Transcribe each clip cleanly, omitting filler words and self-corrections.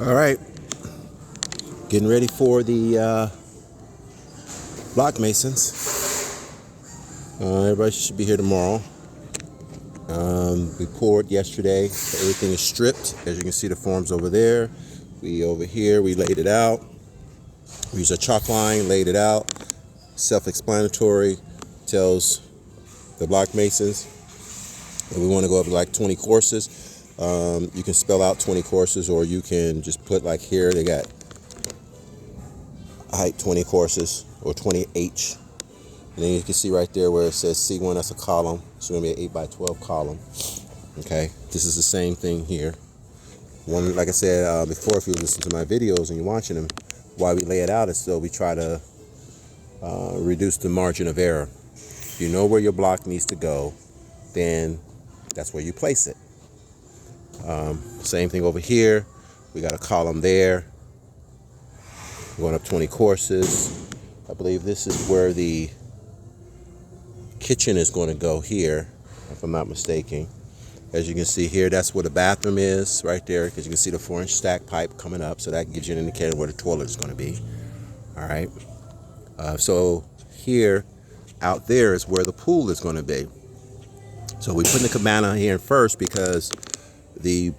All right, getting ready for the block masons. Everybody should be here tomorrow. We poured yesterday, so everything is stripped. As you can see, the forms over there. Over here, we laid it out. We used a chalk line, laid it out. Self-explanatory, tells the block masons that we want to go up to like 20 courses. You can spell out 20 courses, or you can just put like here, they got height 20 courses or 20H. And then you can see right there where it says C1, that's a column. It's going to be an 8 by 12 column. Okay, this is the same thing here. One, like I said before, if you listen to my videos and you're watching them, why we lay it out is so we try to reduce the margin of error. If you know where your block needs to go, then that's where you place it. Same thing over here. We got a column there. Going up 20 courses. I believe this is where the kitchen is going to go here, if I'm not mistaken. As you can see here, that's where the bathroom is right there, because you can see the 4-inch stack pipe coming up, so that gives you an indicator where the toilet is going to be. All right. So here, out there is where the pool is going to be. So we put the cabana here first because the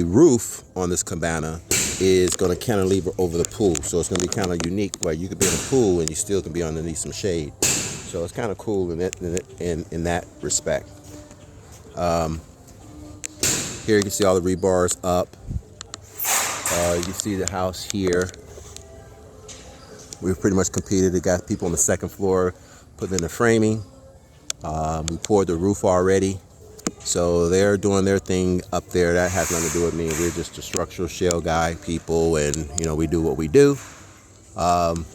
roof on this cabana is going to cantilever over the pool. So it's going to be kind of unique where you could be in a pool and you still can be underneath some shade. So it's kind of cool in that respect. Here you can see all the rebars up. You see the house here. We've pretty much completed. It got people on the second floor putting in the framing. We poured the roof already. So they're doing their thing up there. That has nothing to do with me. We're just a structural shell guy people, and we do what we do. And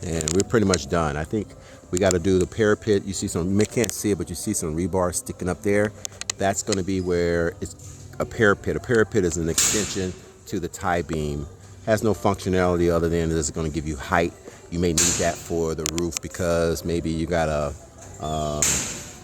we're pretty much done. I think we got to do the parapet. You see some, you can't see it, but you see some rebar sticking up there. That's going to be where it's a parapet. A parapet is an extension to the tie beam. Has no functionality other than it's going to give you height. You may need that for the roof because maybe you got a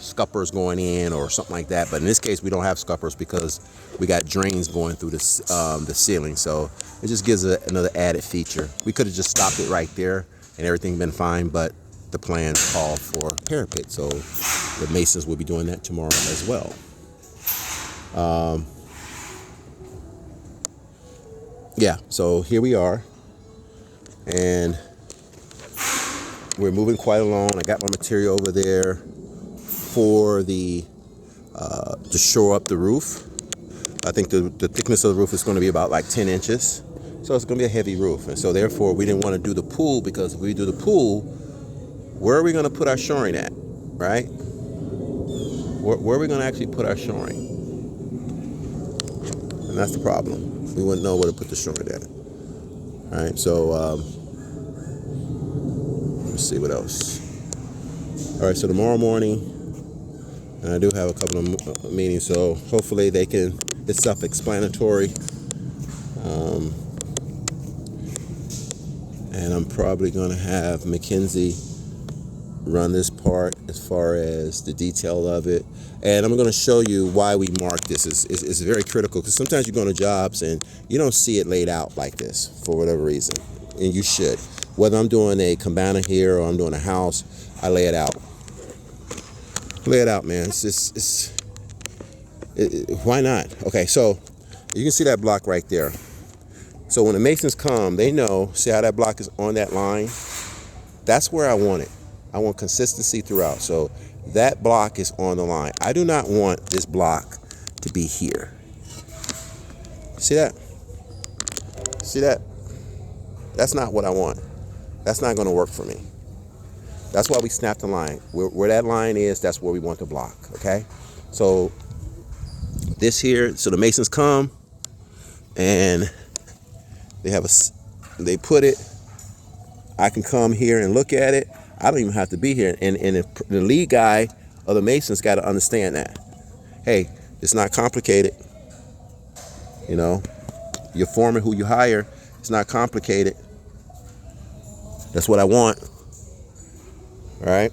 scuppers going in or something like that. But in this case, we don't have scuppers because we got drains going through the ceiling. So it just gives another added feature. We could have just stopped it right there and everything been fine, but the plans call for parapet. So the masons will be doing that tomorrow as well. Yeah, so here we are, and we're moving quite along. I got my material over there for the to shore up the roof. I think the thickness of the roof is going to be about like 10 inches. So it's going to be a heavy roof. And so therefore we didn't want to do the pool, because if we do the pool, where are we going to put our shoring at, right? Where are we going to actually put our shoring? And that's the problem. We wouldn't know where to put the shoring at. All right, so let's see what else. All right, so tomorrow morning, and I do have a couple of meetings, so hopefully they can, it's self-explanatory. And I'm probably going to have Mackenzie run this part as far as the detail of it. And I'm going to show you why we mark this. It's very critical, because sometimes you go to jobs and you don't see it laid out like this for whatever reason. And you should. Whether I'm doing a cabana here or I'm doing a house, I lay it out. Lay it out, man. Why not? Okay, so you can see that block right there. So when the masons come, they know, see how that block is on that line? That's where I want it. I want consistency throughout. So that block is on the line. I do not want this block to be here. See that? See that? That's not what I want. That's not going to work for me. That's why we snap the line. Where that line is, that's where we want the block, okay? So this here, so the masons come and they put it. I can come here and look at it. I don't even have to be here. And the lead guy of the masons got to understand that. Hey, it's not complicated. Your foreman who you hire, it's not complicated. That's what I want. All right.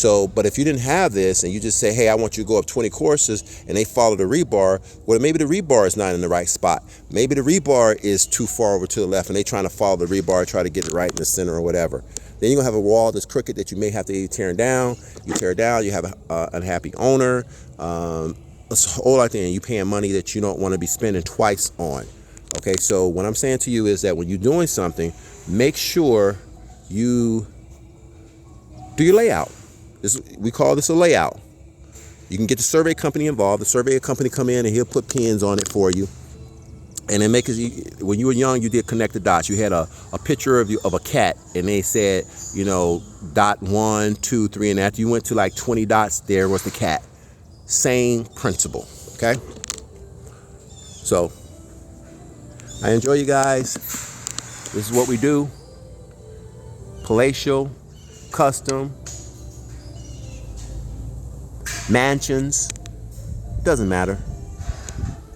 So, but if you didn't have this and you just say, hey, I want you to go up 20 courses, and they follow the rebar, well, maybe the rebar is not in the right spot. Maybe the rebar is too far over to the left and they trying to follow the rebar, try to get it right in the center or whatever. Then you're gonna have a wall that's crooked that you may have to tear down. You tear it down, you have an unhappy owner. It's a whole lot of things. You paying money that you don't want to be spending twice on. Okay, so what I'm saying to you is that when you're doing something, make sure you do your layout. We call this a layout. You can get the survey company involved. The survey company come in and he'll put pins on it for you. And then when you were young, you did connect the dots. You had a picture of a cat, and they said, you know, dot 1, 2, 3, and after you went to like 20 dots, there was the cat. Same principle, okay? So, I enjoy you guys. This is what we do. Palatial, custom, mansions, doesn't matter.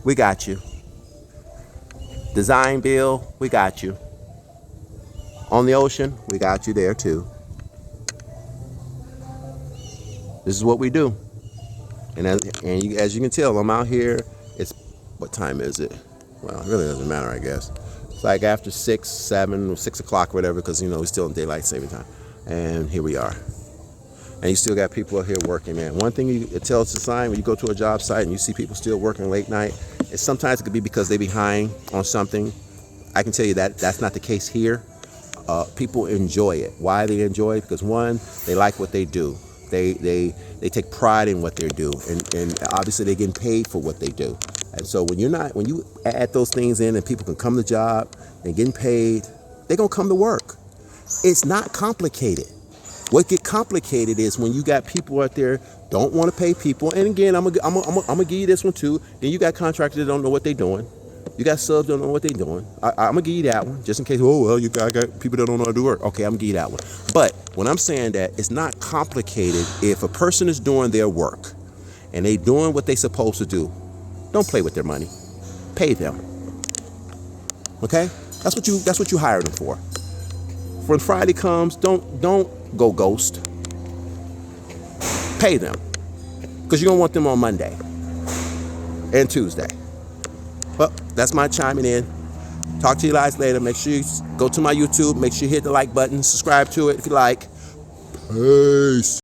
We got you. Design build, we got you. On the ocean, we got you there too. This is what we do. And as you can tell, I'm out here. It's, what time is it? Well, it really doesn't matter, I guess. It's like after 6, 7, 6 o'clock, or whatever, because, you know, we're still in daylight saving time. And here we are. And you still got people out here working, man. One thing it tells us a sign when you go to a job site and you see people still working late night, is sometimes it could be because they're behind on something. I can tell you that that's not the case here. People enjoy it. Why they enjoy it? Because one, they like what they do. They take pride in what they do, and obviously they're getting paid for what they do. And so when you add those things in, and people can come to the job and getting paid, they're gonna come to work. It's not complicated. What get complicated is when you got people out there don't want to pay people. And again, I'm gonna give you this one too. Then you got contractors that don't know what they're doing. You got subs that don't know what they're doing. I'm gonna give you that one just in case. Oh well, you got people that don't know how to do work. Okay, I'm gonna give you that one. But when I'm saying that, it's not complicated. If a person is doing their work and they doing what they supposed to do, don't play with their money. Pay them. Okay, that's what you hired them for. When Friday comes, don't go ghost. Pay them, because you're gonna want them on Monday and Tuesday. Well, that's my chiming in. Talk to you guys later. Make sure you go to my YouTube. Make sure you hit the like button. Subscribe to it if you like. Peace.